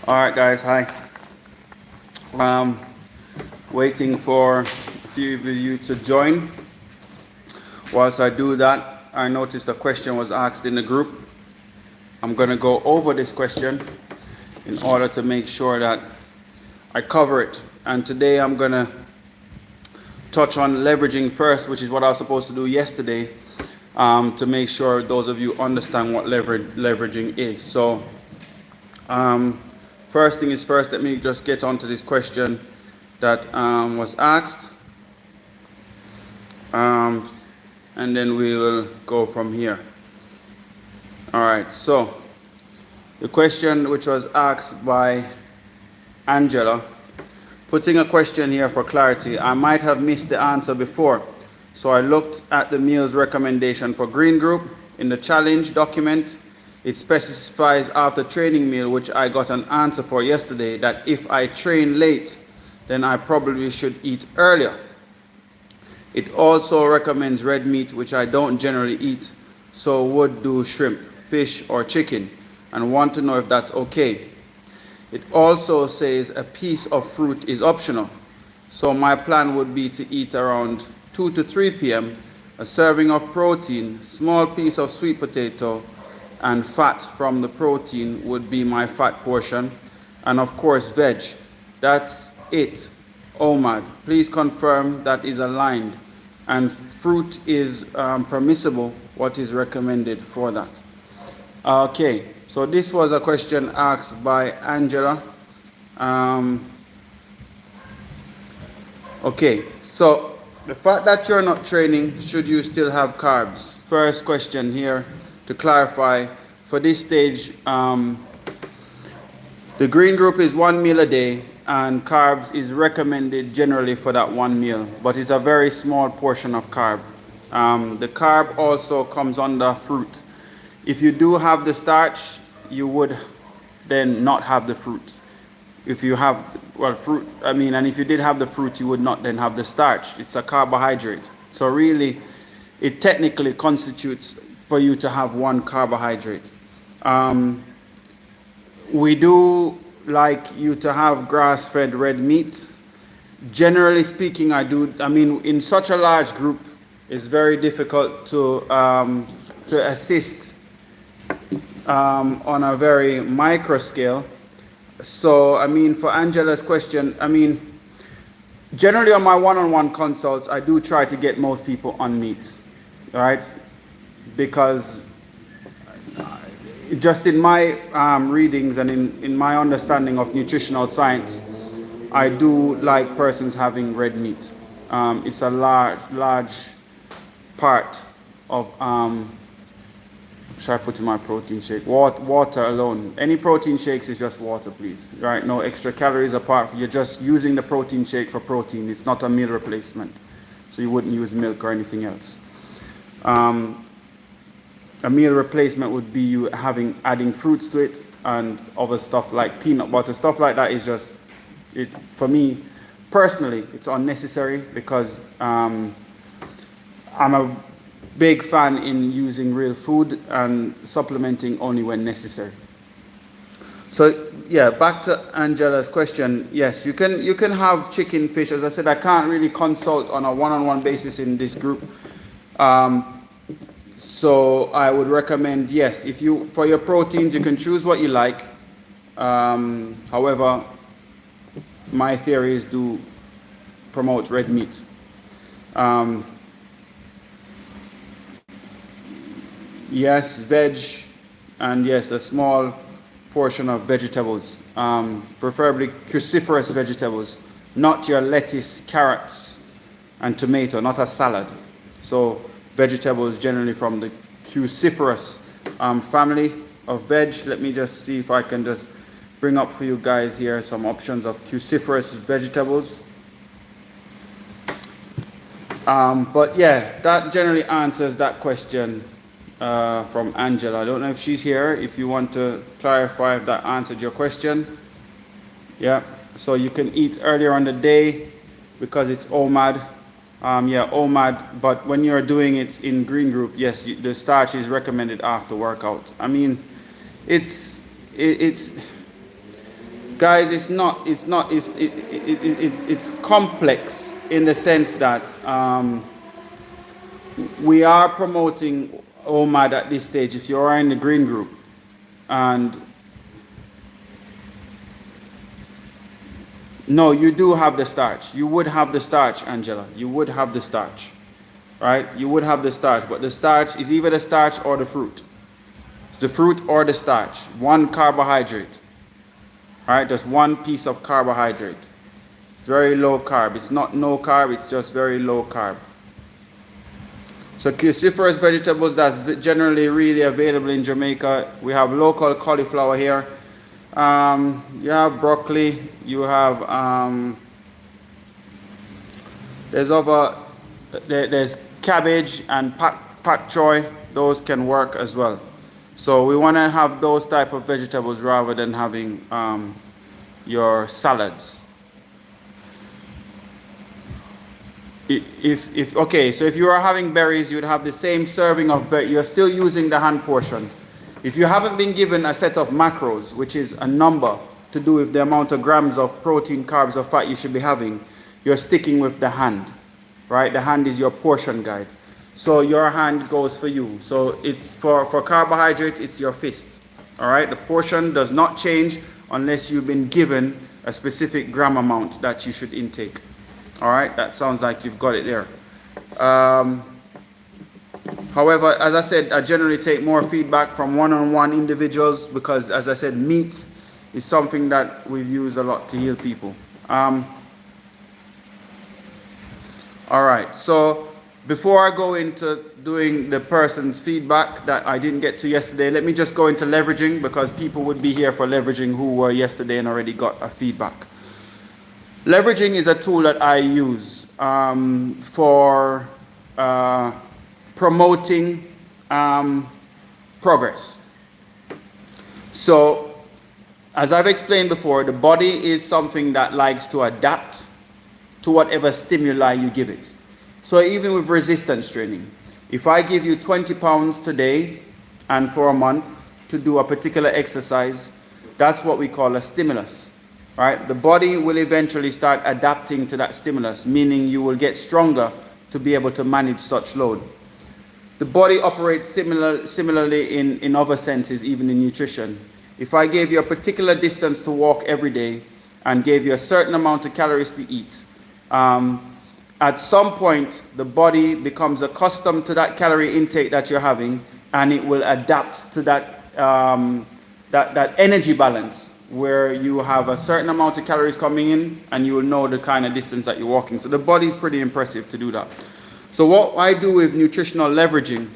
All right, guys. Hi. Um, Waiting for a few of you to join. Whilst I do that, I noticed a question was asked in the group. I'm going to go over this question in order to make sure that I cover it. And today I'm going to touch on leveraging first, which is what I was supposed to do yesterday, to make sure those of you understand what leveraging is. So, first thing is first, let me just get onto this question that was asked. And then we will go from here. All right, so the question which was asked by Angela, putting a question here for clarity. I might have missed the answer before. So I looked at the meals recommendation for Green Group. In the challenge document, it specifies after training meal, which I got an answer for yesterday, that if I train late, then I probably should eat earlier. It also recommends red meat, which I don't generally eat, so would do shrimp, fish, or chicken, and want to know if that's okay. It also says a piece of fruit is optional, so my plan would be to eat around 2 to 3 p.m., a serving of protein, small piece of sweet potato, and fat from the protein would be my fat portion, and of course veg. That's it. Omad, please confirm that is aligned, and fruit is permissible. What is recommended for that? Okay, so this was a question asked by Angela. Okay, so the fact that you're not training, should you still have carbs? First question here to clarify, for this stage, the Green Group is 1 meal a day, and carbs is recommended generally for that 1 meal, but it's a very small portion of carb. The carb also comes under fruit. If you do have the starch, you would then not have the fruit. If you have, and if you did have the fruit, you would not then have the starch. It's a carbohydrate. So really, it technically constitutes for you to have 1 carbohydrate. We do like you to have grass-fed red meat. Generally speaking, in such a large group, it's very difficult to assist on a very micro scale. So, for Angela's question, generally on my one-on-one consults, I do try to get most people on meat, right? Because just in my readings and in my understanding of nutritional science, I do like persons having red meat. It's a large part of, should I put in my protein shake? Water alone. Any protein shakes is just water, please. Right? No extra calories apart from, you're just using the protein shake for protein. It's not a meal replacement. So you wouldn't use milk or anything else. A meal replacement would be you adding fruits to it and other stuff like peanut butter. Stuff like that is just, for me personally, it's unnecessary, because I'm a big fan in using real food and supplementing only when necessary. So yeah, back to Angela's question. Yes, you can have chicken, fish. As I said, I can't really consult on a one-on-one basis in this group. So I would recommend, yes, for your proteins, you can choose what you like. However, my theories do promote red meat. Yes, veg, and yes, a small portion of vegetables, preferably cruciferous vegetables, not your lettuce, carrots, and tomato, not a salad. So vegetables generally from the cruciferous family of veg. Let me just see if I can just bring up for you guys here some options of cruciferous vegetables. But yeah, that generally answers that question from Angela. I don't know if she's here, if you want to clarify if that answered your question. Yeah, so you can eat earlier on the day because it's OMAD. OMAD, but when you're doing it in Green Group, yes, the starch is recommended after workout. Guys, it's complex in the sense that we are promoting OMAD at this stage if you are in the green group. And no, you do have the starch. You would have the starch, Angela. You would have the starch, right? You would have the starch, but the starch is either the starch or the fruit. It's the fruit or the starch. One carbohydrate, right? Just one piece of carbohydrate. It's very low carb. It's not no carb. It's just very low carb. So cruciferous vegetables that's generally really available in Jamaica. We have local cauliflower here. You have broccoli. You have there's cabbage and pak choy. Those can work as well. So we want to have those type of vegetables rather than having your salads. Okay, so if you are having berries, you would have the same serving of you're still using the hand portion. If you haven't been given a set of macros, which is a number to do with the amount of grams of protein, carbs, or fat you should be having, you're sticking with the hand, right? The hand is your portion guide. So your hand goes for you. So it's for carbohydrate, it's your fist, all right? The portion does not change unless you've been given a specific gram amount that you should intake. All right, that sounds like you've got it there. However, as I said, I generally take more feedback from one-on-one individuals because, as I said, meat is something that we've used a lot to heal people. All right, so before I go into doing the person's feedback that I didn't get to yesterday, let me just go into leveraging because people would be here for leveraging who were yesterday and already got a feedback. Leveraging is a tool that I use for promoting progress. So, as I've explained before, the body is something that likes to adapt to whatever stimuli you give it. So even with resistance training, if I give you 20 pounds today and for a month to do a particular exercise, that's what we call a stimulus. Right? The body will eventually start adapting to that stimulus, meaning you will get stronger to be able to manage such load. The body operates similarly in other senses, even in nutrition. If I gave you a particular distance to walk every day and gave you a certain amount of calories to eat, at some point the body becomes accustomed to that calorie intake that you're having, and it will adapt to that energy balance, where you have a certain amount of calories coming in and you will know the kind of distance that you're walking. So the body is pretty impressive to do that. So what I do with nutritional leveraging,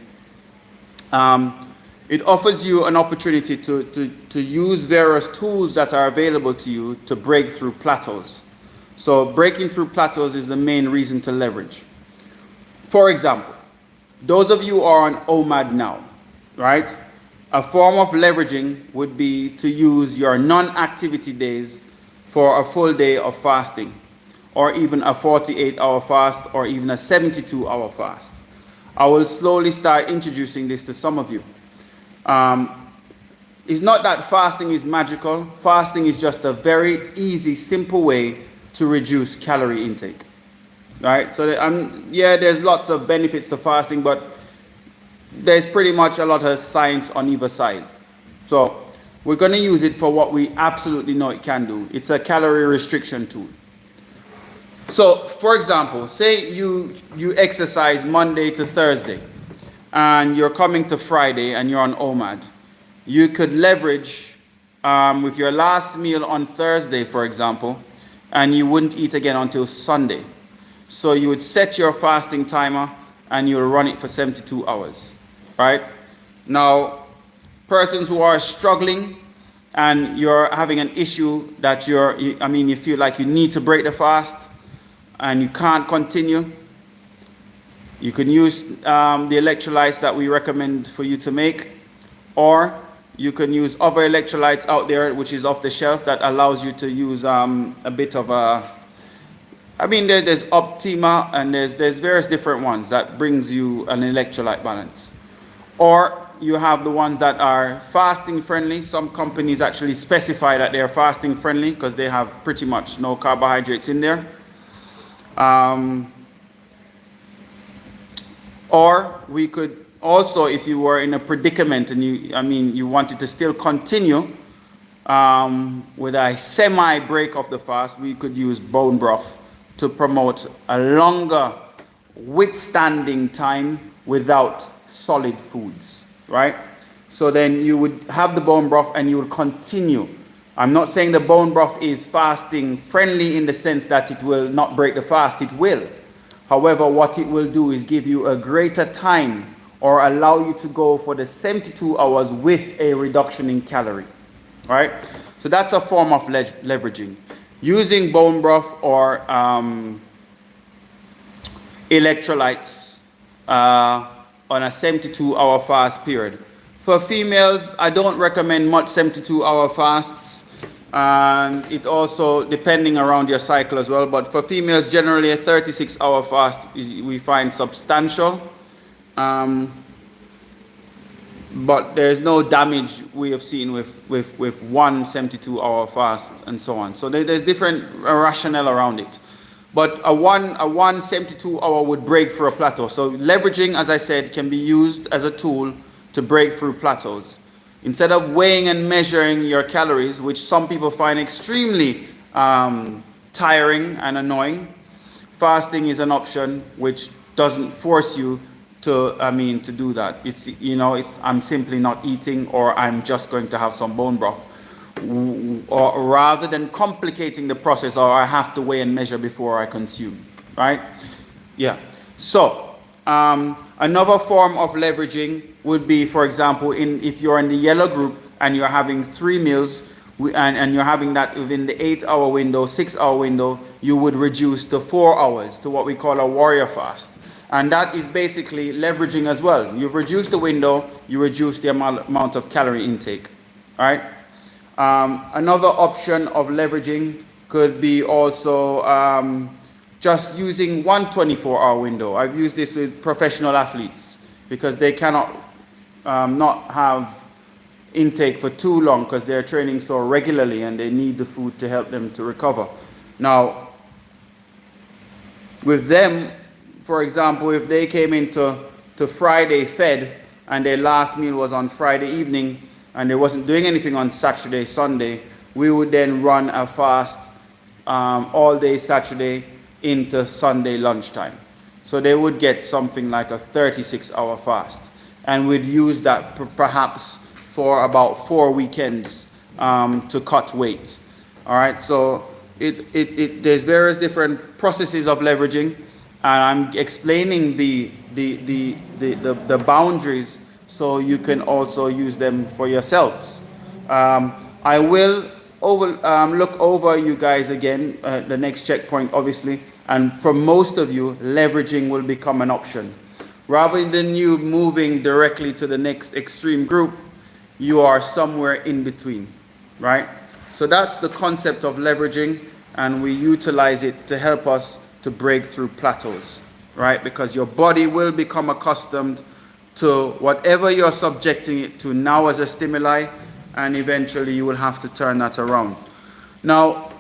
it offers you an opportunity to use various tools that are available to you to break through plateaus. So breaking through plateaus is the main reason to leverage. For example, those of you who are on OMAD now, right? A form of leveraging would be to use your non-activity days for a full day of fasting, or even a 48-hour fast, or even a 72-hour fast. I will slowly start introducing this to some of you. It's not that fasting is magical. Fasting is just a very easy, simple way to reduce calorie intake, right? So yeah, there's lots of benefits to fasting, but there's pretty much a lot of science on either side. So we're going to use it for what we absolutely know it can do. It's a calorie restriction tool. So for example, say you exercise Monday to Thursday and you're coming to Friday and you're on OMAD. You could leverage with your last meal on Thursday, for example, and you wouldn't eat again until Sunday. So you would set your fasting timer and you'll run it for 72 hours. Right? Now, persons who are struggling and you're having an issue that you feel like you need to break the fast and you can't continue, you can use the electrolytes that we recommend for you to make, or you can use other electrolytes out there which is off the shelf that allows you to use a bit of there's Optima and there's various different ones that brings you an electrolyte balance. Or you have the ones that are fasting friendly. Some companies actually specify that they're fasting friendly because they have pretty much no carbohydrates in there. Or we could also, if you were in a predicament and you wanted to still continue with a semi break of the fast, we could use bone broth to promote a longer withstanding time without solid foods, right? So then you would have the bone broth and you would continue. I'm not saying the bone broth is fasting friendly in the sense that it will not break the fast. It will. However, what it will do is give you a greater time or allow you to go for the 72 hours with a reduction in calorie, right? So that's a form of leveraging. Using bone broth or electrolytes on a 72-hour fast period. For females, I don't recommend much 72-hour fasts, and it also depending around your cycle as well. But for females, generally a 36-hour fast we find substantial. But there's no damage we have seen with one 72-hour fast and so on. So there's different rationale around it. But a one 72-hour would break through a plateau. So leveraging, as I said, can be used as a tool to break through plateaus. Instead of weighing and measuring your calories, which some people find extremely tiring and annoying, fasting is an option which doesn't force you to do that. I'm simply not eating, or I'm just going to have some bone broth. Or rather than complicating the process, or I have to weigh and measure before I consume, right? Yeah. So another form of leveraging would be, for example, if you're in the yellow group and you're having 3 meals and you're having that within the 8-hour window, 6-hour window, you would reduce to 4 hours to what we call a warrior fast. And that is basically leveraging as well. You've reduced the window, you reduce the amount of calorie intake, right? Another option of leveraging could be also just using one 24-hour window. I've used this with professional athletes because they cannot not have intake for too long because they're training so regularly and they need the food to help them to recover. Now, with them, for example, if they came into Friday fed and their last meal was on Friday evening and they wasn't doing anything on Saturday, Sunday, we would then run a fast all day Saturday into Sunday lunchtime. So they would get something like a 36-hour fast. And we'd use that perhaps for about 4 weekends to cut weight. All right, so there's various different processes of leveraging, and I'm explaining the boundaries so you can also use them for yourselves. I will look over you guys again, the next checkpoint obviously, and for most of you, leveraging will become an option. Rather than you moving directly to the next extreme group, you are somewhere in between, right? So that's the concept of leveraging, and we utilize it to help us to break through plateaus, right? Because your body will become accustomed to whatever you're subjecting it to now as a stimuli, and eventually you will have to turn that around. Now,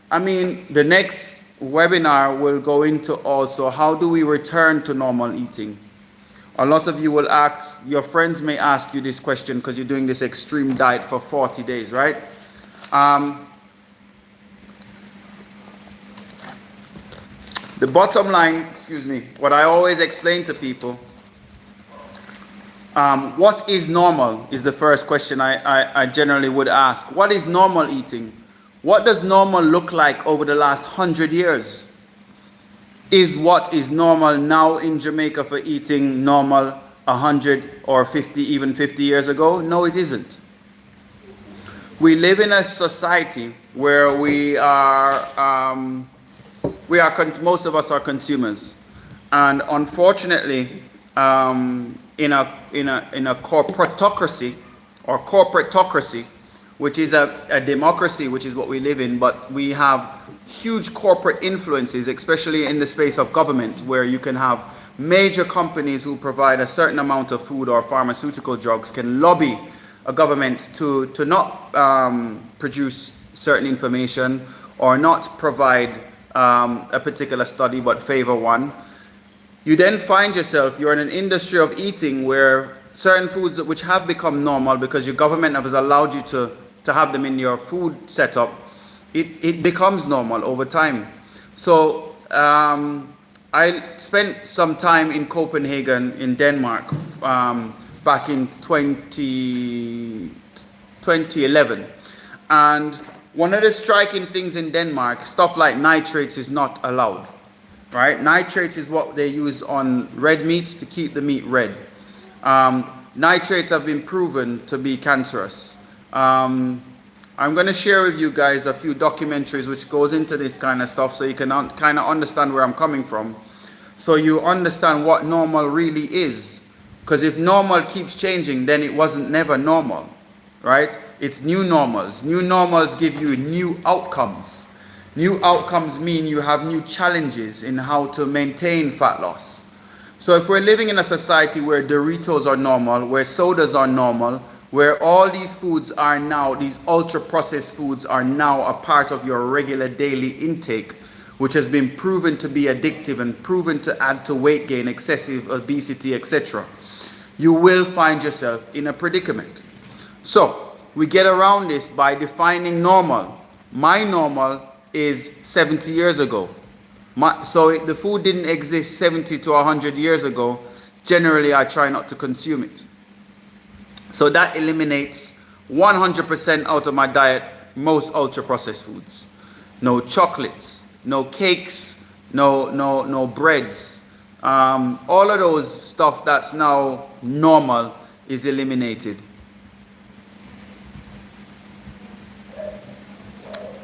the next webinar will go into also how do we return to normal eating. A lot of you will ask, your friends may ask you this question because you're doing this extreme diet for 40 days, right? The bottom line, what I always explain to people, what is normal is the first question I generally would ask. What is normal eating? What does normal look like over the last 100 years? Is what is normal now in Jamaica for eating normal 100 or 50, even 50 years ago? No, it isn't. We live in a society where most of us are consumers, and unfortunately, in a corporatocracy, which is a democracy, which is what we live in, but we have huge corporate influences, especially in the space of government, where you can have major companies who provide a certain amount of food or pharmaceutical drugs can lobby a government to not produce certain information or not provide a particular study but favor one. You then find yourself, you're in an industry of eating where certain foods which have become normal because your government has allowed you to have them in your food setup, it becomes normal over time. So I spent some time in Copenhagen in Denmark back in 2011. And one of the striking things in Denmark, stuff like nitrates is not allowed, right? Nitrates is what they use on red meats to keep the meat red. Nitrates have been proven to be cancerous. I'm going to share with you guys a few documentaries which goes into this kind of stuff so you can kind of understand where I'm coming from. So you understand what normal really is. Because if normal keeps changing, then it wasn't never normal, right? It's new normals. New normals give you new outcomes. New outcomes mean you have new challenges in how to maintain fat loss. So if we're living in a society where Doritos are normal, where sodas are normal, where all these foods are now, these ultra processed foods are now a part of your regular daily intake, which has been proven to be addictive and proven to add to weight gain, excessive obesity, etc., you will find yourself in a predicament. So we get around this by defining normal. My normal is 70 years ago. So if the food didn't exist 70 to 100 years ago, generally I try not to consume it. So that eliminates 100% out of my diet most ultra processed foods. No chocolates, no cakes, no breads. All of those stuff that's now normal is eliminated.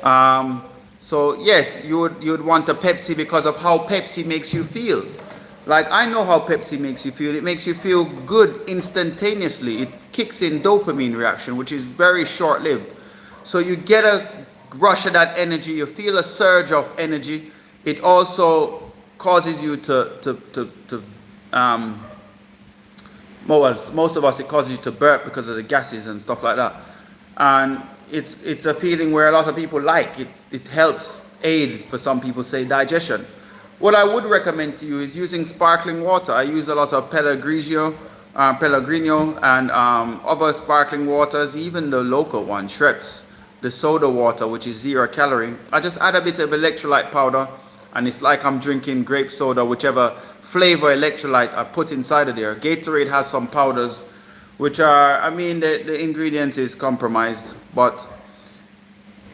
So yes, you'd want a Pepsi because of how Pepsi makes you feel. Like, I know how Pepsi makes you feel. It makes you feel good instantaneously. It kicks in dopamine reaction, which is very short-lived. So you get a rush of that energy. You feel a surge of energy. It also causes you most of us, it causes you to burp because of the gases and stuff like that. And it's a feeling where a lot of people like it. It helps aid, for some people say, digestion. What I would recommend to you is using sparkling water. I use a lot of Pellegrino and other sparkling waters, even the local one, Schweppes, the soda water, which is 0 calorie. I just add a bit of electrolyte powder, and it's like I'm drinking grape soda, whichever flavor electrolyte I put inside of there. Gatorade has some powders, which are, I mean, the ingredient is compromised, but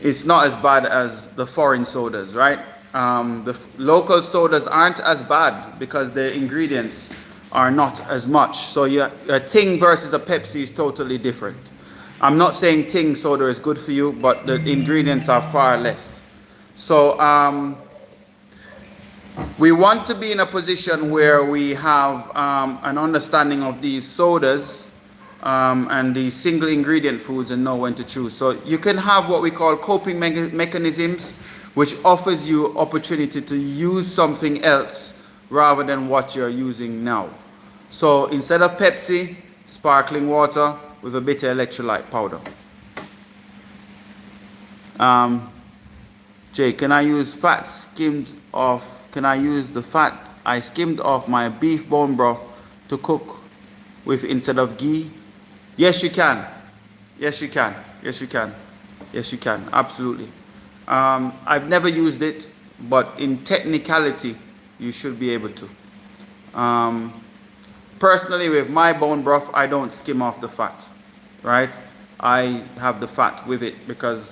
it's not as bad as the foreign sodas, right? The local sodas aren't as bad because the ingredients are not as much. So a Ting versus a Pepsi is totally different. I'm not saying Ting soda is good for you, but the ingredients are far less. So we want to be in a position where we have an understanding of these sodas and the single ingredient foods and know when to choose. So you can have what we call coping mechanisms, which offers you opportunity to use something else rather than what you're using now. So instead of Pepsi, sparkling water with a bit of electrolyte powder. Jay, can I use fat skimmed off? Can I use the fat I skimmed off my beef bone broth to cook with instead of ghee? Yes, you can. Yes, you can. Yes, you can. Yes, you can. Absolutely. I've never used it, but in technicality, you should be able to. Personally, with my bone broth, I don't skim off the fat, right? I have the fat with it because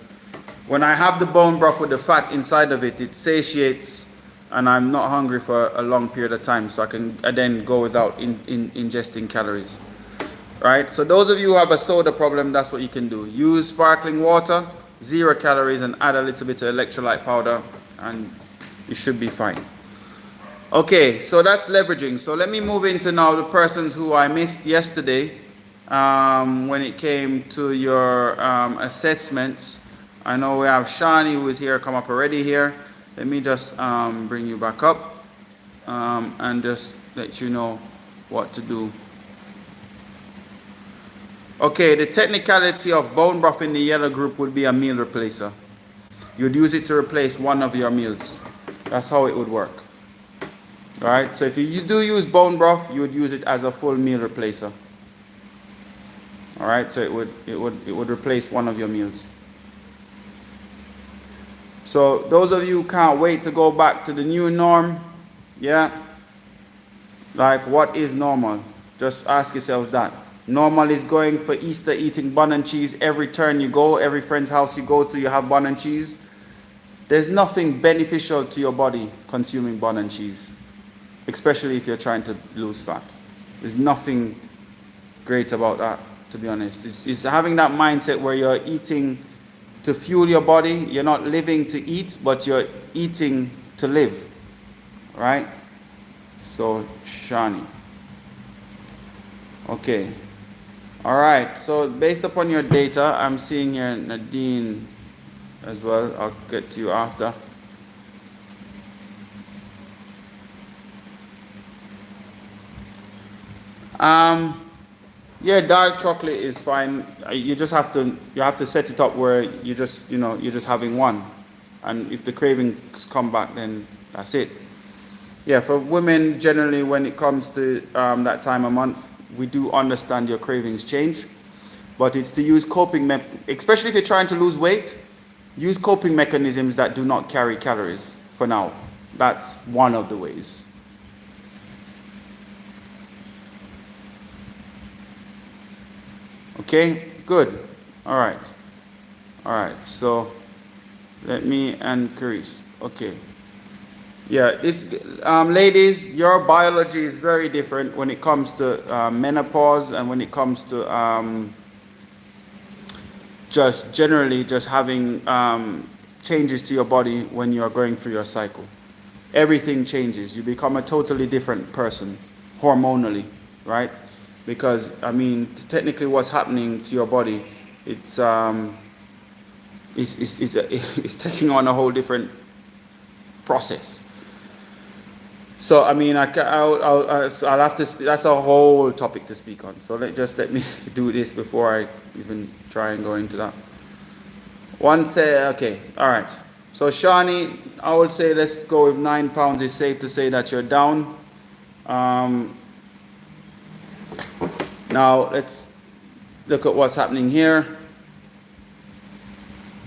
when I have the bone broth with the fat inside of it, it satiates and I'm not hungry for a long period of time, so I then go without ingesting calories, right? So those of you who have a soda problem, that's what you can do. Use sparkling water, 0 calories, and add a little bit of electrolyte powder and you should be fine. Okay, so that's leveraging. So let me move into now the persons who I missed yesterday. when it came to your assessments. I know we have Shani who is here, come up already here. Let me just bring you back up and just let you know what to do. Okay, the technicality of bone broth in the yellow group would be a meal replacer. You'd use it to replace one of your meals. That's how it would work. All right, so if you do use bone broth, you would use it as a full meal replacer. All right, so it would replace one of your meals. So those of you who can't wait to go back to the new norm, yeah, like what is normal? Just ask yourselves that. Normal is going for Easter eating bun and cheese every turn you go, every friend's house you go to, you have bun and cheese. There's nothing beneficial to your body consuming bun and cheese, especially if you're trying to lose fat. There's nothing great about that, to be honest. It's having that mindset where you're eating to fuel your body. You're not living to eat, but you're eating to live, right? So Shani, okay, all right, so based upon your data, I'm seeing here Nadine as well. I'll get to you after. Yeah, dark chocolate is fine. You just have to set it up where you're just having one, and if the cravings come back, then that's it. Yeah, for women generally, when it comes to that time of month, we do understand your cravings change, but it's to use especially if you're trying to lose weight, use coping mechanisms that do not carry calories for now. That's one of the ways. Okay, good. All right, so let me and Chris. Okay, yeah, it's ladies, your biology is very different when it comes to menopause, and when it comes to just generally just having changes to your body when you're going through your cycle. Everything changes. You become a totally different person hormonally, right? Because I mean, technically, what's happening to your body, it's taking on a whole different process. So I mean, I'll have to. That's a whole topic to speak on. So let me do this before I even try and go into that. Okay, all right. So Shani, I would say let's go with 9 pounds. It's safe to say that you're down. Now let's look at what's happening here.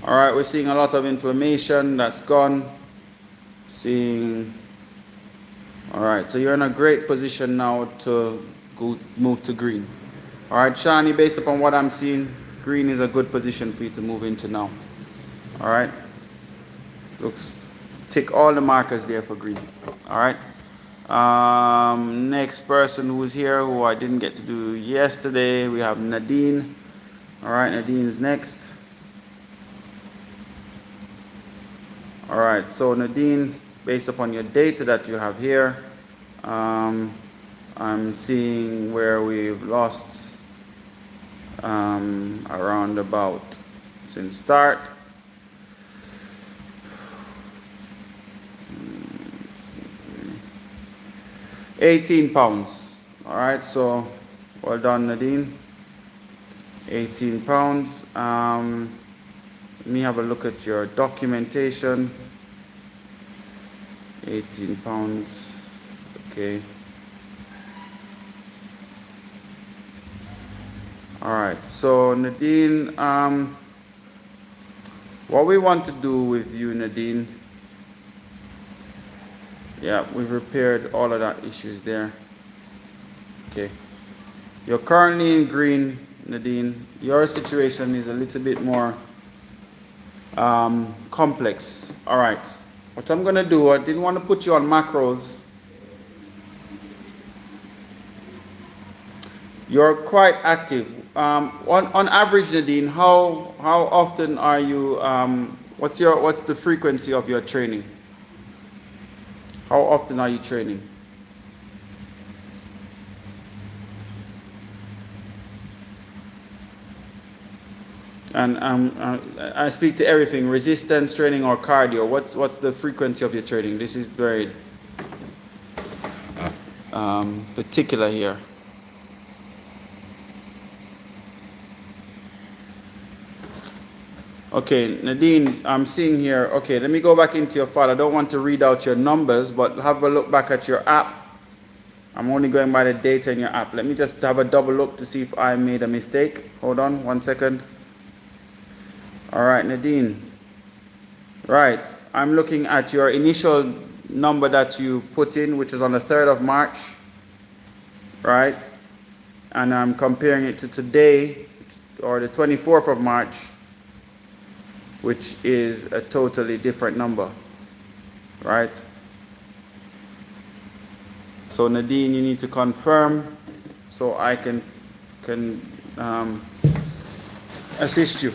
All right, we're seeing a lot of inflammation that's gone. All right, so you're in a great position now to move to green. All right, Shani, based upon what I'm seeing, green is a good position for you to move into now. All right, tick all the markers there for green. All right. Next person who's here, who I didn't get to do yesterday, we have Nadine. All right, Nadine's next. All right, so Nadine, based upon your data that you have here, I'm seeing where we've lost around about since start. 18 pounds. All right, so well done, Nadine. 18 pounds. Let me have a look at your documentation. 18 pounds. Okay. All right, so Nadine, what we want to do with you, Nadine, yeah, we've repaired all of that issues there. Okay, you're currently in green, Nadine. Your situation is a little bit more complex. All right, what I'm gonna do, I didn't want to put you on macros. You're quite active. On average, Nadine, how often are you? What's the frequency of your training? How often are you training? And I speak to everything: resistance training or cardio. What's the frequency of your training? This is very particular here. Okay, Nadine, I'm seeing here. Okay, let me go back into your file. I don't want to read out your numbers, but have a look back at your app. I'm only going by the data in your app. Let me just have a double look to see if I made a mistake. Hold on 1 second. All right, Nadine. Right, I'm looking at your initial number that you put in, which is on the 3rd of March. Right, and I'm comparing it to today, or the 24th of March, which is a totally different number, right? So Nadine, you need to confirm so I can assist you.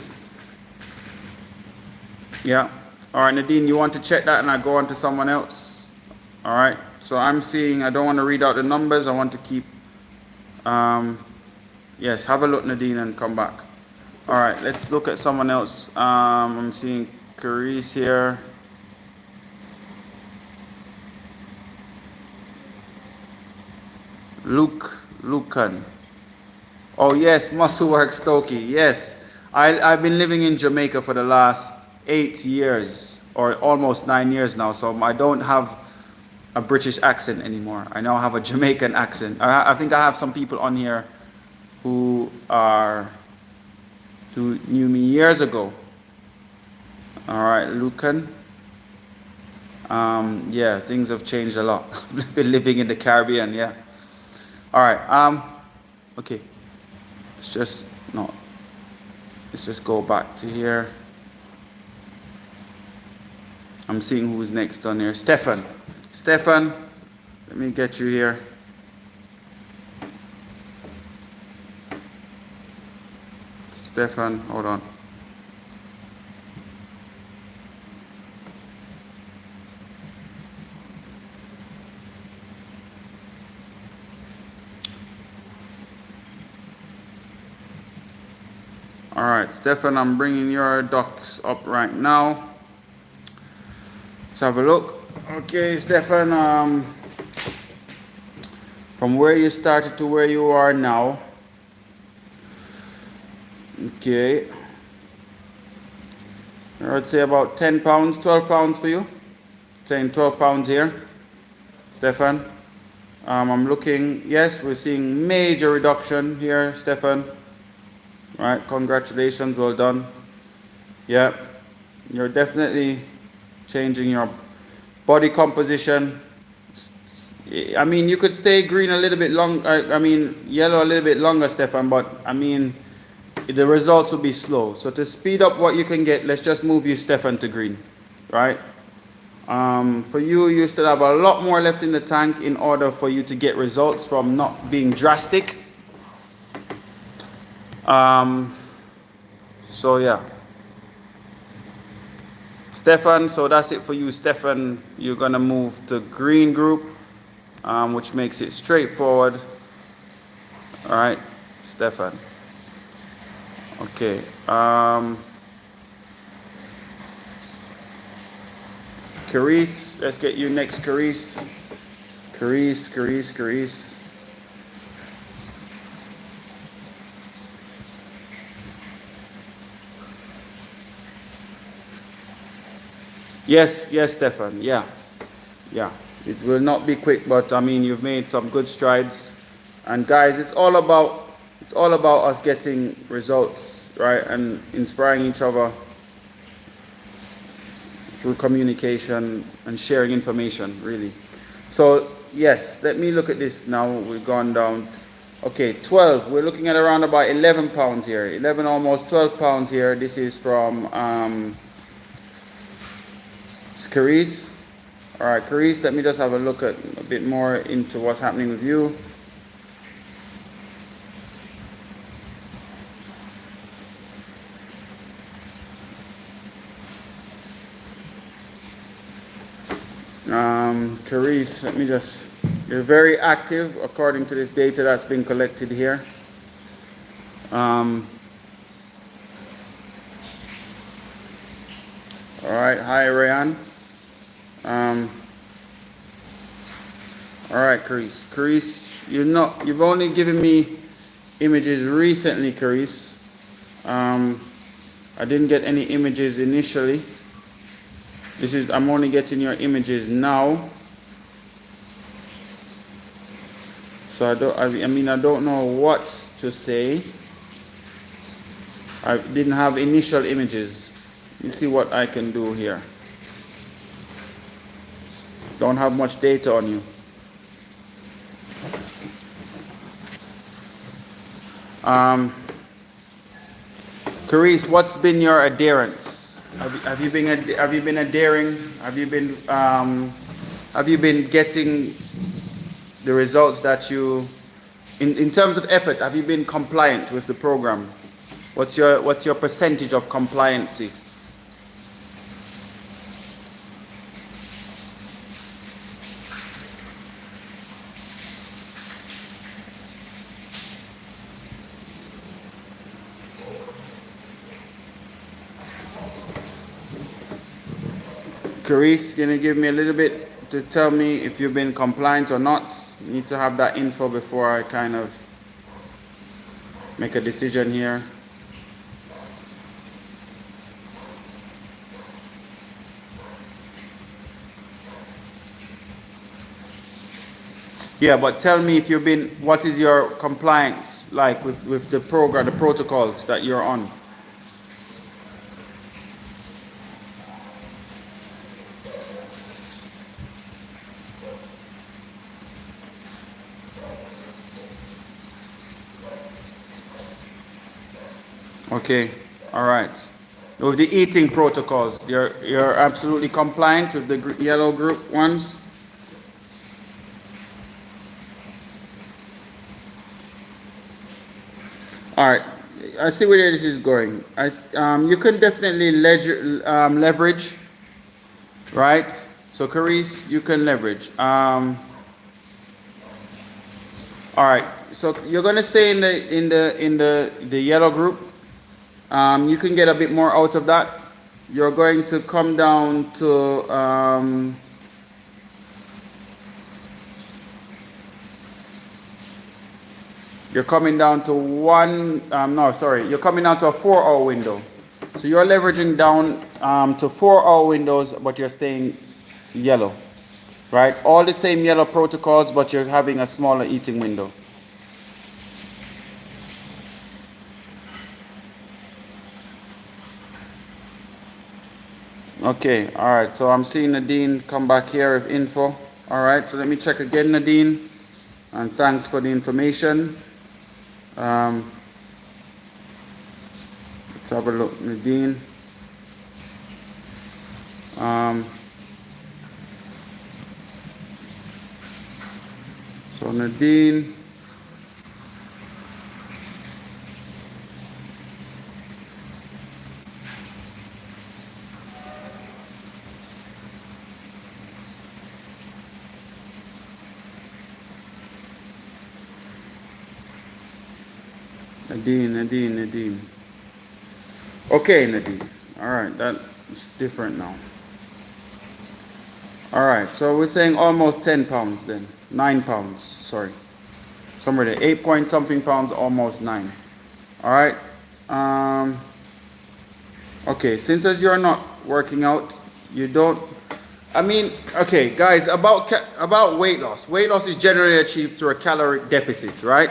Yeah. All right, Nadine, you want to check that and I go on to someone else? All right. So I'm seeing, I don't want to read out the numbers. I want to keep, yes, have a look, Nadine, and come back. All right, let's look at someone else. I'm seeing Carice here. Lucan. Oh yes, Musclework Stokey. Yes, I've been living in Jamaica for the last 8 years, or almost 9 years now. So I don't have a British accent anymore. I now have a Jamaican accent. I think I have some people on here who knew me years ago. All right, Lucan. Yeah, things have changed a lot. Been living in the Caribbean, yeah. All right. Okay. Let's just go back to here. I'm seeing who's next on here. Stefan. Stefan, let me get you here. Stefan, hold on. All right, Stefan, I'm bringing your docs up right now. Let's have a look. Okay, Stefan, from where you started to where you are now. Okay. I would say about 10 pounds, 12 pounds for you. Saying 12 pounds here, Stefan. I'm looking, yes, we're seeing major reduction here, Stefan. All right, congratulations, well done. Yeah, you're definitely changing your body composition. I mean, you could stay green a little bit long. I mean, yellow a little bit longer, Stefan. But I mean, the results will be slow. So to speed up what you can get, let's just move you, Stefan, to green, right? For you, you still have a lot more left in the tank in order for you to get results from not being drastic. So yeah, Stefan, so that's it for you, Stefan. You're gonna move to green group, which makes it straightforward. All right, Stefan. Okay. Carice, let's get you next, Carice. Carice. Yes, Stefan. Yeah. It will not be quick, but I mean, you've made some good strides. And guys, it's all about us getting results, right? And inspiring each other through communication and sharing information, really. So yes, let me look at this now. We've gone down. Okay, 12. We're looking at around about 11 pounds here. 11, almost 12 pounds here. This is from Carice. All right, Carice, let me just have a look at a bit more into what's happening with you. Carice, let me just, you're very active according to this data that's been collected here. All right. Hi, Rayan. All right, Carice. Carice, you've only given me images recently, Carice. I didn't get any images initially. I'm only getting your images now. So I don't know what to say. I didn't have initial images. You see what I can do here. Don't have much data on you. Carice, what's been your adherence? Have you been adhering? Have you been getting the results that you, in terms of effort, have you been compliant with the program? What's your percentage of compliancy? Carice, can you give me a little bit to tell me if you've been compliant or not? You need to have that info before I kind of make a decision here. Yeah, but tell me if you've been, what is your compliance like with the program, the protocols that you're on? Okay, all right. With the eating protocols, you're absolutely compliant with the yellow group ones? All right, I see where this is going. You can definitely leverage, right? So Carice, you can leverage. All right, so you're gonna stay in the yellow group. You can get a bit more out of that. You're going to come down to you're coming down to you're coming down to a 4-hour window. So you're leveraging down to 4-hour windows, but you're staying yellow, right? All the same yellow protocols, but you're having a smaller eating window. Okay, all right, so I'm seeing Nadine come back here with info. All right, so let me check again, Nadine, and thanks for the information. Let's have a look, Nadine. So Nadine. Nadine. Okay, Nadine. All right, that's different now. All right, so we're saying almost 10 pounds then. 9 pounds, sorry. Somewhere there, 8 point something pounds, almost 9. All right. Okay, since as you're not working out, you don't. Okay, guys, about weight loss. Weight loss is generally achieved through a caloric deficit, right?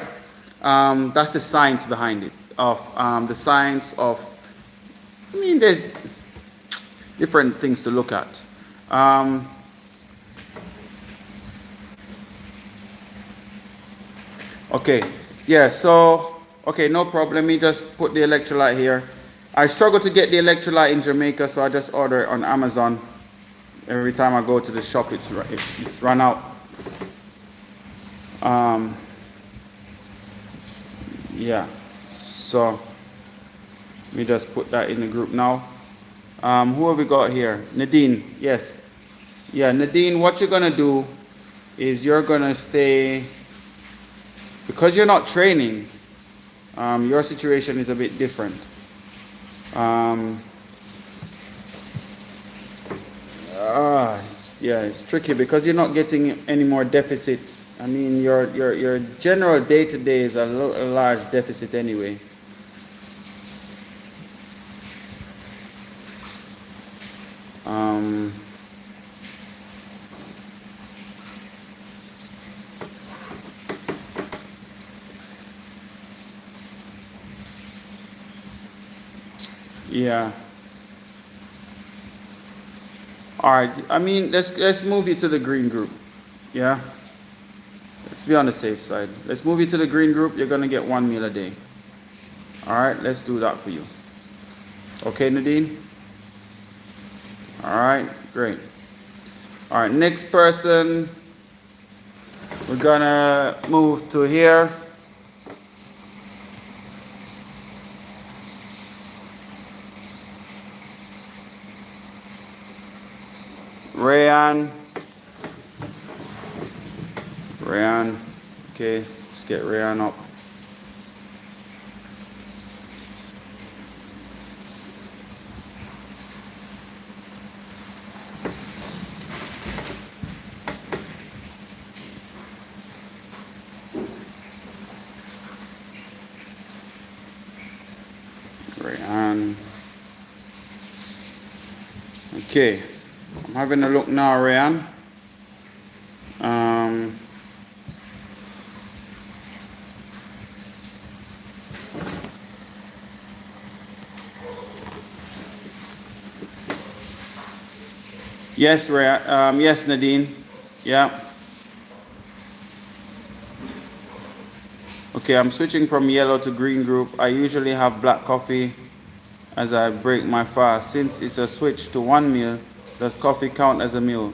That's the science behind it. There's different things to look at. Okay, yeah, so, okay, no problem. Let me just put the electrolyte here. I struggle to get the electrolyte in Jamaica, so I just order it on Amazon. Every time I go to the shop, it's run out. Yeah, so let me just put that in the group now. Who have we got here? Nadine, yes. Yeah, Nadine, what you're gonna do is you're gonna stay, because you're not training, your situation is a bit different. Yeah, it's tricky because you're not getting any more deficit. I mean, your general day-to-day is a large deficit anyway. Yeah. All right. I mean, let's move you to the green group. Yeah. Let's be on the safe side. Let's move you to the green group. You're gonna get 1 meal a day. All right. Let's do that for you. Okay, Nadine. All right. Great. All right. Next person. We're gonna move to here. Rayan. Okay, let's get Rayan up. Rayan. Okay, I'm having a look now, Rayan. Yes, Rayan. Yes, Nadine. Yeah. Okay, I'm switching from yellow to green group. I usually have black coffee as I break my fast. Since it's a switch to 1 meal, does coffee count as a meal?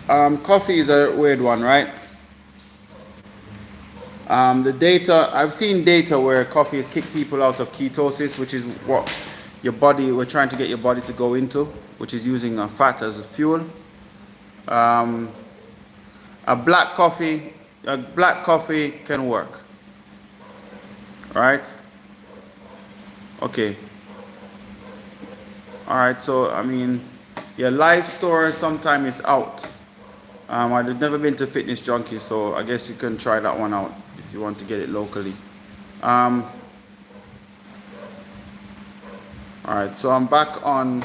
Coffee is a weird one, right? The data, I've seen data where coffee has kicked people out of ketosis, which is what we're trying to get your body to go into, which is using fat as a fuel. A black coffee can work. All right? Okay. All right, so I mean, your live store sometime is out. I've never been to Fitness Junkie, so I guess you can try that one out if you want to get it locally. All right, so I'm back on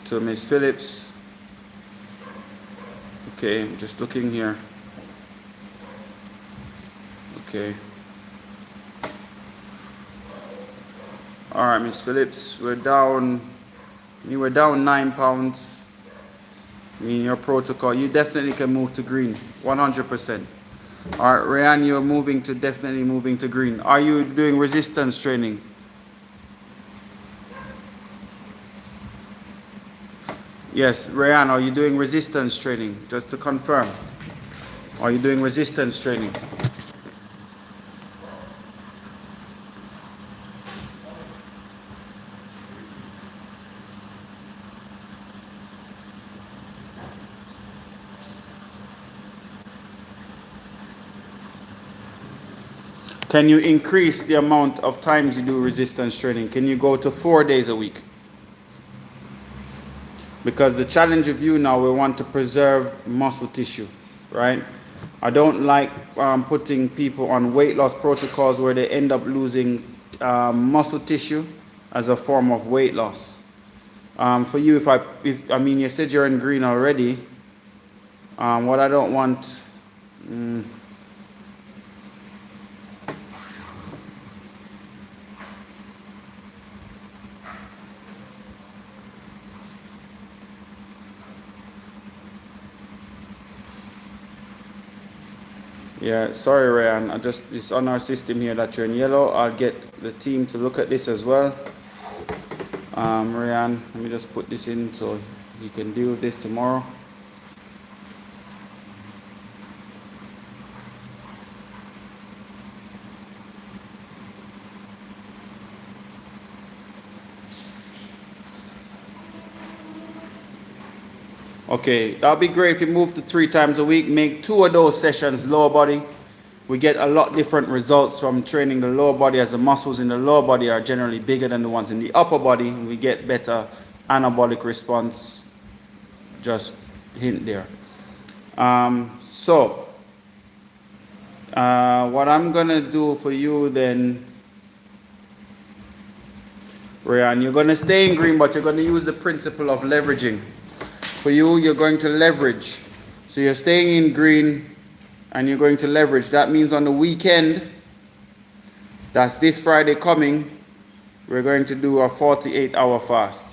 to Miss Phillips. Okay, I'm just looking here. Okay. All right, Miss Phillips, we're down 9 pounds. I mean, your protocol, you definitely can move to green, 100%. All right, Rayan, you're definitely moving to green. Are you doing resistance training? Yes, Rayan, are you doing resistance training? Just to confirm. Are you doing resistance training? Can you increase the amount of times you do resistance training? Can you go to 4 days a week? Because the challenge of you now, we want to preserve muscle tissue, right? I don't like putting people on weight loss protocols where they end up losing muscle tissue as a form of weight loss. For you, I mean, you said you're in green already. What I don't want. Yeah, sorry, Rayan. It's on our system here that you're in yellow. I'll get the team to look at this as well. Rayan, let me just put this in so you can deal with this tomorrow. Okay, that'll be great if you move to 3 times a week. Make 2 of those sessions lower body. We get a lot different results from training the lower body, as the muscles in the lower body are generally bigger than the ones in the upper body. We get better anabolic response. Just hint there. What I'm gonna do for you then, Ryan, you're gonna stay in green, but you're gonna use the principle of leveraging. For you, you're going to leverage. So you're staying in green and you're going to leverage. That means on the weekend, that's this Friday coming, we're going to do a 48-hour fast.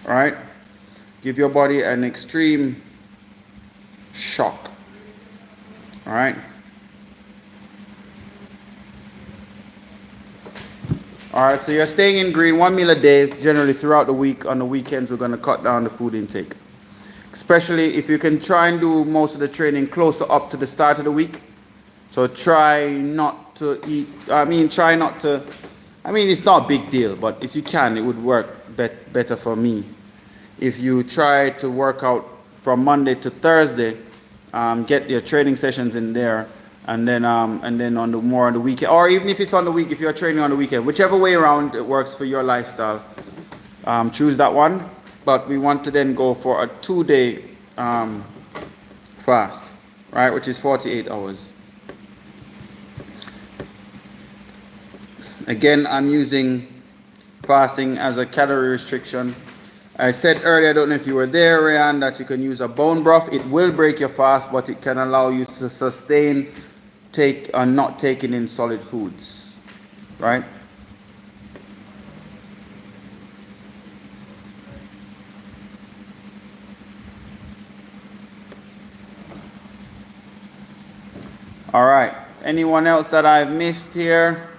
All right? Give your body an extreme shock. All right? All right, so you're staying in green, 1 meal a day, generally throughout the week. On the weekends, we're going to cut down the food intake. Especially if you can try and do most of the training closer up to the start of the week. So try not to eat, it's not a big deal, but if you can, it would work better for me. If you try to work out from Monday to Thursday, get your training sessions in there, and then on the weekend, or even if it's on the week, if you're training on the weekend, whichever way around it works for your lifestyle, choose that one. But we want to then go for a 2-day fast, right, which is 48 hours. Again, I'm using fasting as a calorie restriction. I said earlier, I don't know if you were there, Ryan, that you can use a bone broth. It will break your fast, but it can allow you to sustain not taking in solid foods, right? All right. Anyone else that I've missed here?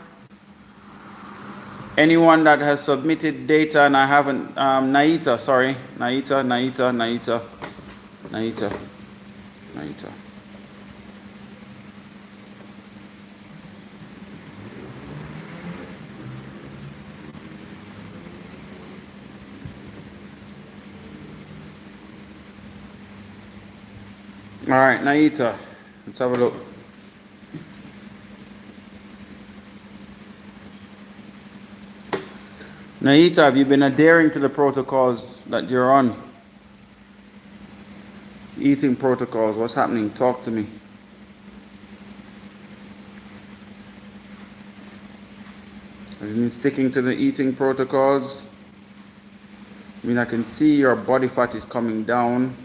Anyone that has submitted data and I haven't, Naita. All right, Naita, let's have a look. Naita, have you been adhering to the protocols that you're on? Eating protocols, what's happening? Talk to me. Have you been sticking to the eating protocols? I mean, I can see your body fat is coming down.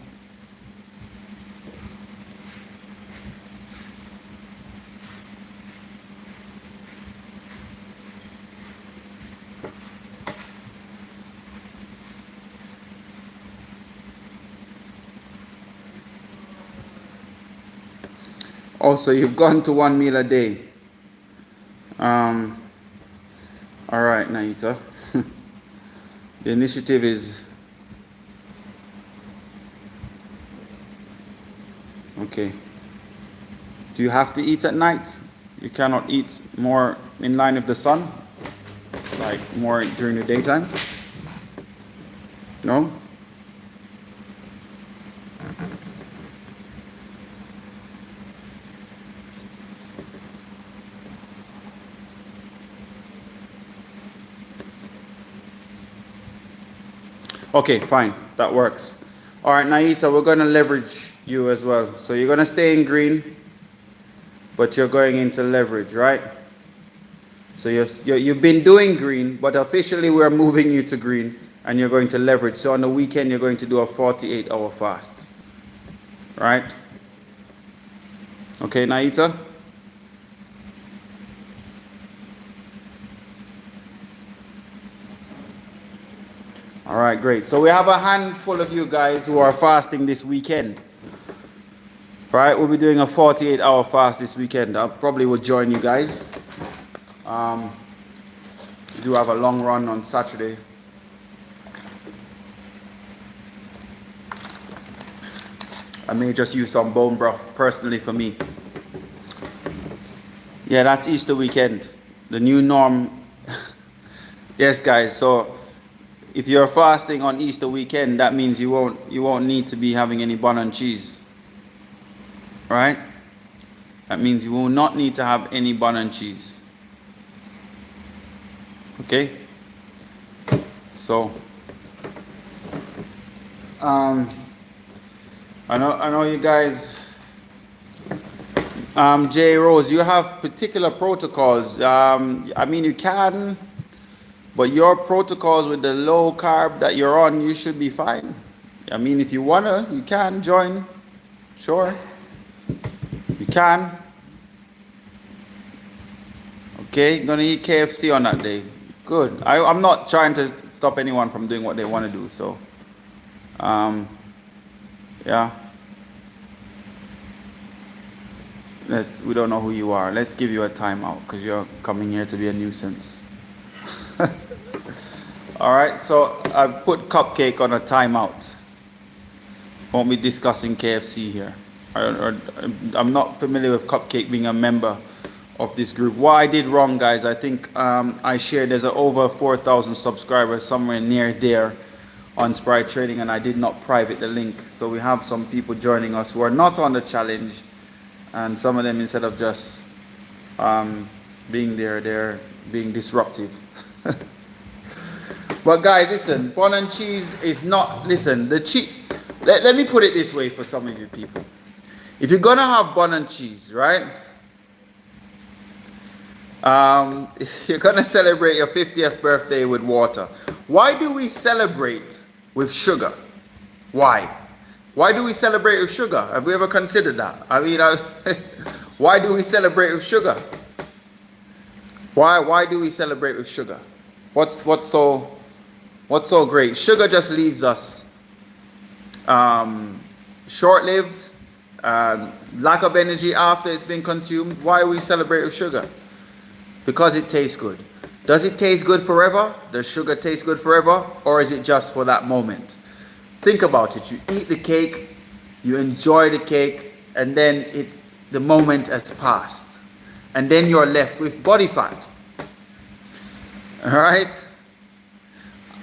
Also, you've gone to 1 meal a day. All right, Naita. The initiative is okay. Do you have to eat at night? You cannot eat more in line with the sun, like more during the daytime? No? Okay, fine. That works. All right, Naita, we're going to leverage you as well. So you're going to stay in green, but you're going into leverage, right? So you've been doing green, but officially we're moving you to green, and you're going to leverage. So on the weekend, you're going to do a 48-hour fast, right? Okay, Naita? All right, great. So we have a handful of you guys who are fasting this weekend. Right, we'll be doing a 48-hour fast this weekend. I probably will join you guys. We do have a long run on Saturday. I may just use some bone broth personally for me. Yeah, that's Easter weekend. The new norm. Yes, guys. So if you're fasting on Easter weekend, that means you won't need to be having any bun and cheese. Right? That means you will not need to have any bun and cheese. Okay? So I know you guys. J Rose, you have particular protocols. I mean, you can, but your protocols with the low carb that you're on, you should be fine. I mean, if you wanna, you can join. Sure, you can. Okay, gonna eat KFC on that day. Good. I'm not trying to stop anyone from doing what they want to do. So, yeah. We don't know who you are. Let's give you a timeout because you're coming here to be a nuisance. All right, so I've put Cupcake on a timeout. Won't be discussing KFC here. I'm not familiar with Cupcake being a member of this group. What I did wrong, guys, I think I shared there's over 4,000 subscribers somewhere near there on Sprytraining, and I did not private the link. So we have some people joining us who are not on the challenge. And some of them, instead of just being there, they're being disruptive. But guys, listen, bun and cheese is not, listen, let me put it this way for some of you people. If you're gonna have bun and cheese, right? You're gonna celebrate your 50th birthday with water. Why do we celebrate with sugar? Why? Why do we celebrate with sugar? Have we ever considered that? I mean, why do we celebrate with sugar? Why do we celebrate with sugar? What's so great? Sugar just leaves us short-lived, lack of energy after it's been consumed. Why we celebrate with sugar? Because it tastes good. Does it taste good forever? Does sugar taste good forever? Or is it just for that moment? Think about it. You eat the cake, you enjoy the cake, and then the moment has passed. And then you're left with body fat. Alright?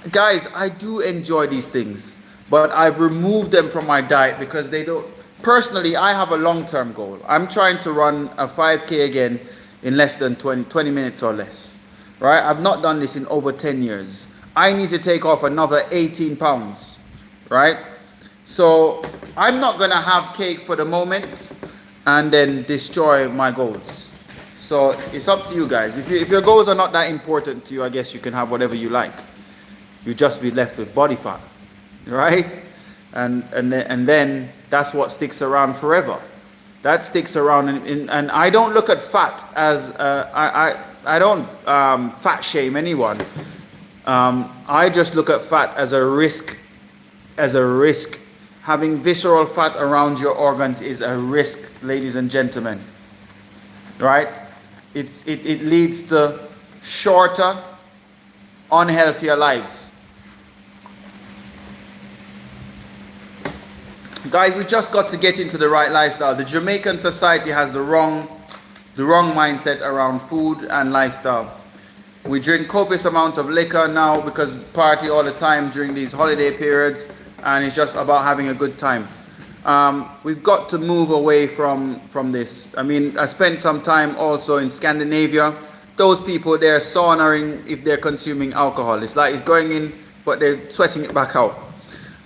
Guys, I do enjoy these things, but I've removed them from my diet because they don't. Personally, I have a long-term goal. I'm trying to run a 5K again in less than 20 minutes or less. Right? I've not done this in over 10 years. I need to take off another 18 pounds. Right? So I'm not going to have cake for the moment and then destroy my goals. So it's up to you guys. If your goals are not that important to you, I guess you can have whatever you like. You just be left with body fat. Right? And then that's what sticks around forever. That sticks around. And I don't look at fat as, I don't fat shame anyone. I just look at fat as a risk. Having visceral fat around your organs is a risk, ladies and gentlemen. Right? It leads to shorter, unhealthier lives. Guys, we just got to get into the right lifestyle. The Jamaican society has the wrong mindset around food and lifestyle. We drink copious amounts of liquor now because party all the time during these holiday periods, and it's just about having a good time. We've got to move away from this. I mean, I spent some time also in Scandinavia. Those people, they're saunaing if they're consuming alcohol. It's like it's going in, but they're sweating it back out.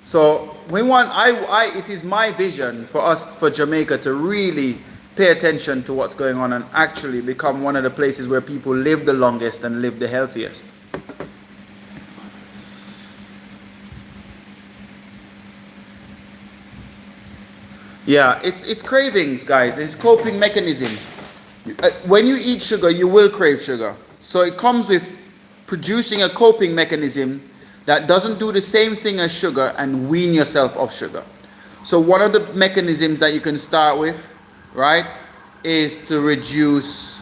So it is my vision for us, for Jamaica, to really pay attention to what's going on and actually become one of the places where people live the longest and live the healthiest. Yeah, it's cravings, guys. It's coping mechanism. When you eat sugar, you will crave sugar. So it comes with producing a coping mechanism that doesn't do the same thing as sugar and wean yourself off sugar. So one of the mechanisms that you can start with, right, is to reduce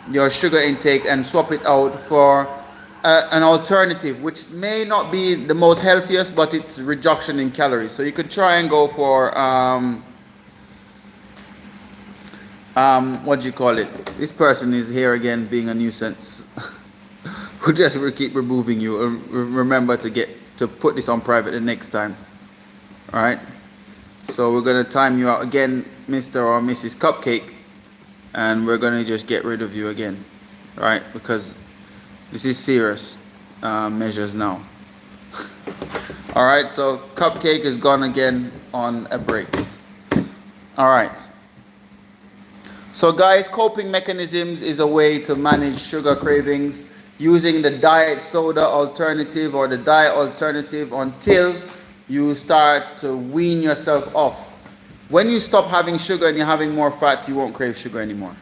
your sugar intake and swap it out for an alternative, which may not be the most healthiest, but it's reduction in calories. So you could try and go for what do you call it? This person is here again being a nuisance. Who just will keep removing you. Remember to put this on private the next time. All right. So we're gonna time you out again, Mr. or Mrs. Cupcake, and we're gonna just get rid of you again, all right? Because this is serious measures now. All right, so Cupcake is gone again on a break. All right. So guys, coping mechanisms is a way to manage sugar cravings using the diet soda alternative or the diet alternative until you start to wean yourself off. When you stop having sugar and you're having more fats, you won't crave sugar anymore.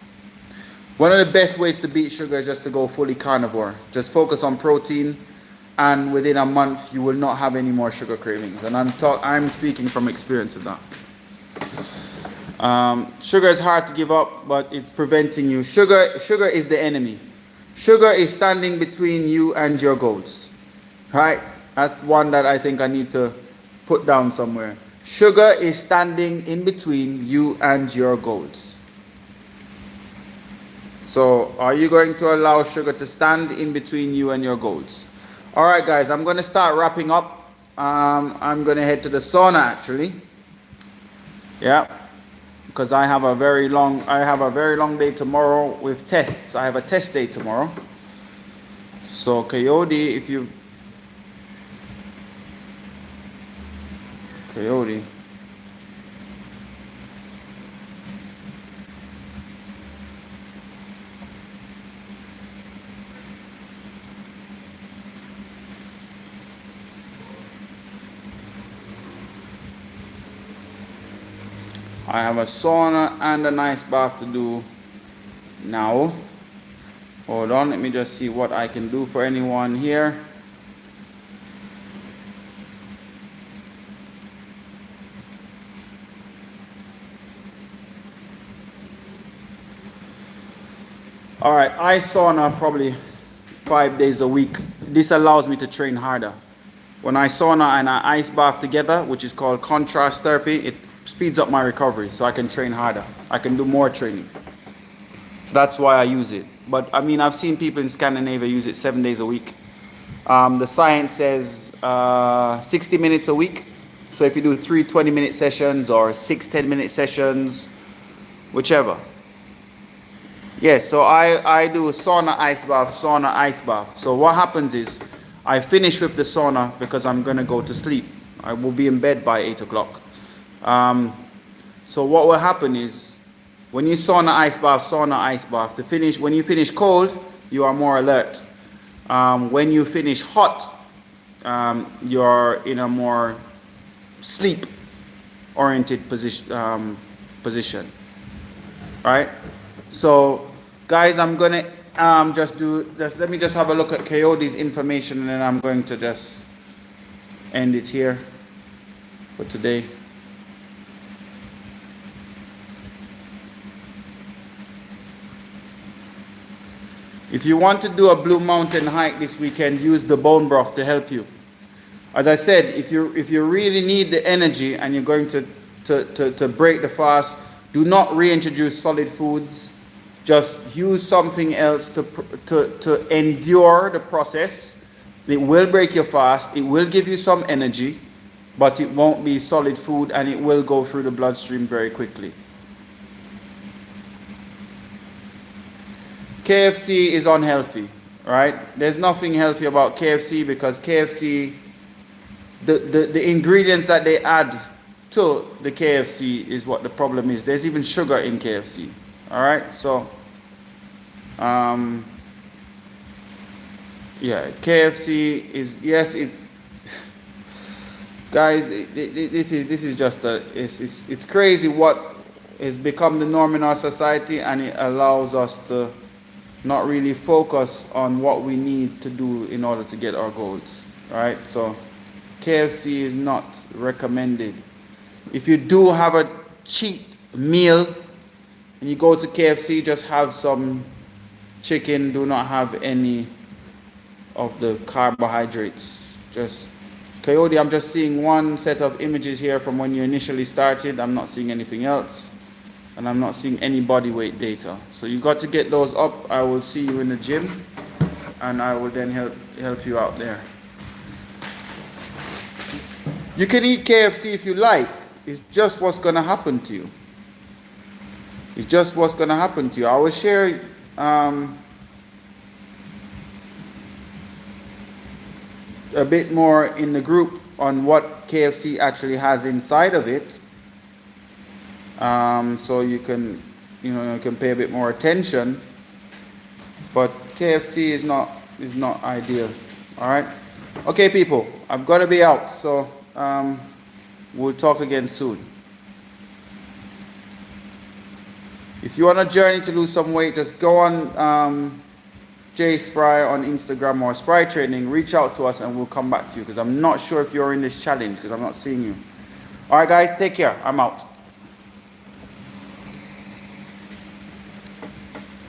One of the best ways to beat sugar is just to go fully carnivore. Just focus on protein, and within a month you will not have any more sugar cravings. And I'm speaking from experience of that. Sugar is hard to give up, but it's preventing you. Sugar is the enemy. Sugar is standing between you and your goals. Right? That's one that I think I need to put down somewhere. Sugar is standing in between you and your goals. So, are you going to allow sugar to stand in between you and your goals? All right, guys, I'm going to start wrapping up. I'm going to head to the sauna actually. Yeah. Because I have a very long day tomorrow with tests. I have a test day tomorrow. So Coyote, Coyote. I have a sauna and an ice bath to do now. Hold on, let me just see what I can do for anyone here. All right, ice sauna probably 5 days a week. This allows me to train harder. When I sauna and I ice bath together, which is called contrast therapy, it speeds up my recovery so I can train harder. I can do more training. So that's why I use it. But I mean, I've seen people in Scandinavia use it 7 days a week. The science says 60 minutes a week. So if you do 3 20-minute sessions or 6 10-minute sessions, whichever. Yes, so I do sauna, ice bath. So what happens is I finish with the sauna because I'm going to go to sleep. I will be in bed by 8 o'clock. So what will happen is when you sauna, ice bath, when you finish cold, you are more alert. When you finish hot, you're in a more sleep oriented position. Right? So guys, I'm gonna let me just have a look at Coyote's information, and then I'm going to just end it here for today. If you want to do a Blue Mountain hike this weekend, use the bone broth to help you. As I said, if you really need the energy and you're going to break the fast, do not reintroduce solid foods. Just use something else to endure the process. It will break your fast. It will give you some energy, but it won't be solid food, and it will go through the bloodstream very quickly. KFC is unhealthy, right? There's nothing healthy about KFC because KFC, the ingredients that they add to the KFC is what the problem is. There's even sugar in KFC, all right? So, yeah, KFC is, yes, it's, guys, this is just it's crazy what has become the norm in our society, and it allows us to not really focus on what we need to do in order to get our goals, right? So KFC is not recommended. If you do have a cheat meal and you go to KFC, just have some chicken. Do not have any of the carbohydrates. Just Coyote, I'm just seeing one set of images here from when you initially started. I'm not seeing anything else. And I'm not seeing any body weight data. So you got to get those up. I will see you in the gym, and I will then help you out there. You can eat KFC if you like. It's just what's going to happen to you. It's just what's going to happen to you. I will share a bit more in the group on what KFC actually has inside of it, so you can pay a bit more attention. But KFC is not ideal. All right. Okay, people, I've got to be out, so we'll talk again soon. If you're on a journey to lose some weight, just go on Spry on Instagram or Sprytraining. Reach out to us and we'll come back to you, because I'm not sure if you're in this challenge, because I'm not seeing you. All right, guys, take care. I'm out.